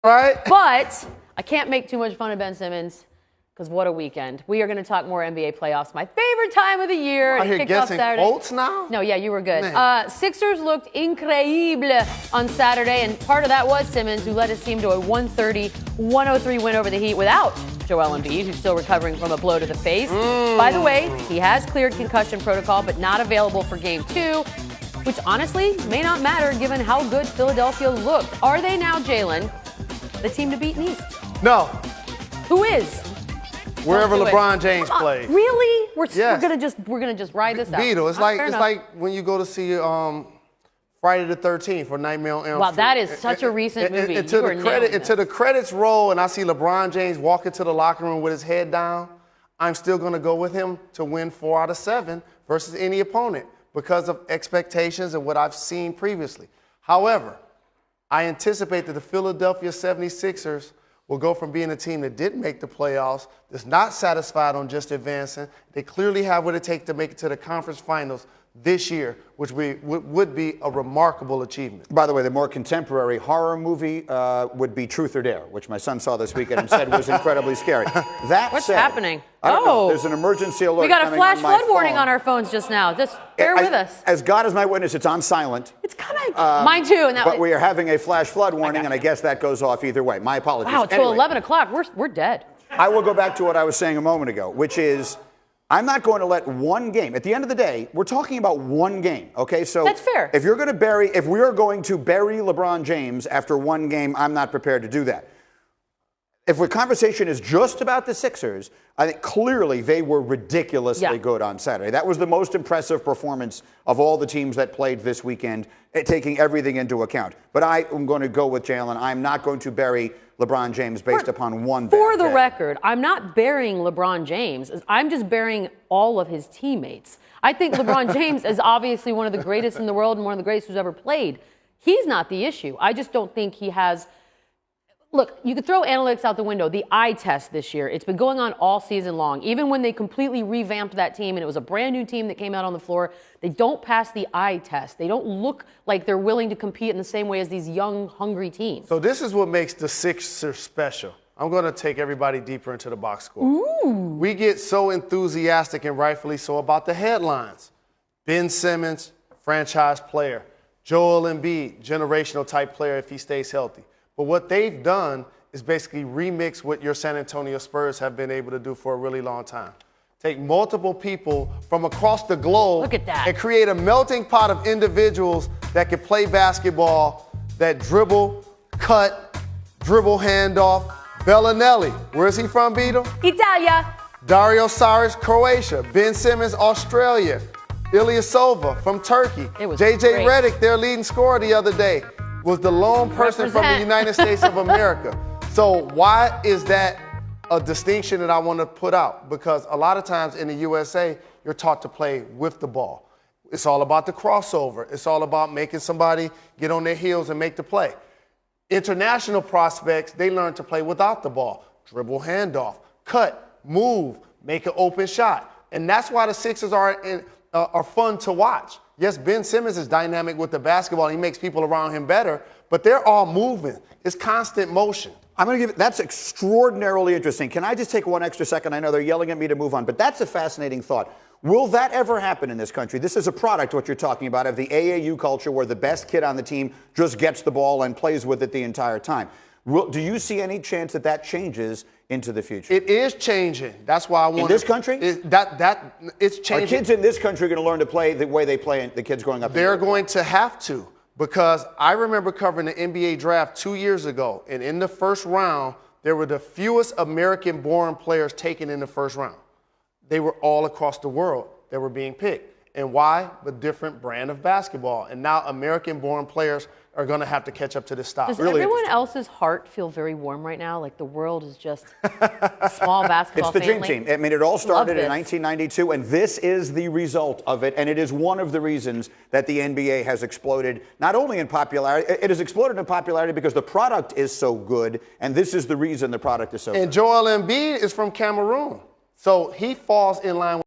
Right. But I can't make too much fun of Ben Simmons because what a weekend. We are going to talk more NBA playoffs, my favorite time of the year. I hear guessing quotes now? No, yeah, you were good. Sixers looked increíble on Saturday, and part of that was Simmons, who led his team to a 130-103 win over the Heat without Joel Embiid, who's still recovering from a blow to the face. By the way, he has cleared concussion protocol, but not available for Game 2, which honestly may not matter given how good Philadelphia looked. Are they now, Jalen, the team to beat in East? No. Who is? Wherever LeBron James plays. Really? We're Yes. gonna just ride this out. Beetle. It's like when you go to see Friday the 13th or Nightmare on Elm Street. Wow, that is such a recent movie. Until the credits roll and I see LeBron James walk into the locker room with his head down, I'm still going to go with him to win 4 out of 7 versus any opponent because of expectations and what I've seen previously. However, I anticipate that the Philadelphia 76ers will go from being a team that didn't make the playoffs, that's not satisfied on just advancing. They clearly have what it takes to make it to the conference finals this year, which would be a remarkable achievement. By the way, the more contemporary horror movie would be Truth or Dare, which my son saw this weekend and said was incredibly scary. What's happening? I don't know. There's an emergency alert. We got a flash flood warning phone. on our phones just now. Just bear with us. As God is my witness, it's on silent. It's kind of mine too. But we are having a flash flood warning, and I guess that goes off either way. My apologies. Wow, till 11 o'clock, we're dead. I will go back to what I was saying a moment ago, which is I'm not going to let one game. At the end of the day, we're talking about one game, okay? So that's fair. If we are going to bury LeBron James after one game, I'm not prepared to do that. If the conversation is just about the Sixers, I think clearly they were ridiculously good on Saturday. That was the most impressive performance of all the teams that played this weekend, taking everything into account. But I am going to go with Jalen. I'm not going to bury LeBron James based upon one bad For the day. record, I'm not burying LeBron James. I'm just burying all of his teammates. I think LeBron James is obviously one of the greatest in the world and one of the greatest who's ever played. He's not the issue. I just don't think he has... Look, you could throw analytics out the window. The eye test this year, it's been going on all season long. Even when they completely revamped that team and it was a brand new team that came out on the floor, they don't pass the eye test. They don't look like they're willing to compete in the same way as these young, hungry teams. So this is what makes the Sixers special. I'm going to take everybody deeper into the box score. Ooh. We get so enthusiastic, and rightfully so, about the headlines. Ben Simmons, franchise player. Joel Embiid, generational type player if he stays healthy. But what they've done is basically remix what your San Antonio Spurs have been able to do for a really long time. Take multiple people from across the globe Look at that. and create a melting pot of individuals that can play basketball, that dribble, cut, dribble handoff. Bellinelli, where is he from, Beetle? Italia. Dario Saric, Croatia. Ben Simmons, Australia. Ilyasova from Turkey. JJ Redick, their leading scorer the other day, was the lone person from the United States of America. So why is that a distinction that I want to put out? Because a lot of times in the USA, you're taught to play with the ball. It's all about the crossover. It's all about making somebody get on their heels and make the play. International prospects, they learn to play without the ball. Dribble handoff, cut, move, make an open shot. And that's why the Sixers are fun to watch. Yes, Ben Simmons is dynamic with the basketball. He makes people around him better, but they're all moving. It's constant motion. I'm going to give that's extraordinarily interesting. Can I just take one extra second? I know they're yelling at me to move on, but that's a fascinating thought. Will that ever happen in this country? This is a product, what you're talking about, of the AAU culture where the best kid on the team just gets the ball and plays with it the entire time. Do you see any chance that that changes into the future? It is changing. That's why I want in this country. It's changing. Are kids in this country going to learn to play the way they play? The kids growing up. They're going to have to, because I remember covering the NBA draft 2 years ago, and in the first round, there were the fewest American-born players taken in the first round. They were all across the world that were being picked. And why? The different brand of basketball. And now American-born players are going to have to catch up to this style. Does everyone else's heart feel very warm right now? Like the world is just a small basketball family? It's the family? dream team. I mean, it all started in 1992, and this is the result of it. And it is one of the reasons that the NBA has exploded, not only in popularity, it has exploded in popularity because the product is so good, and this is the reason the product is so good. And Joel Embiid is from Cameroon. So he falls in line with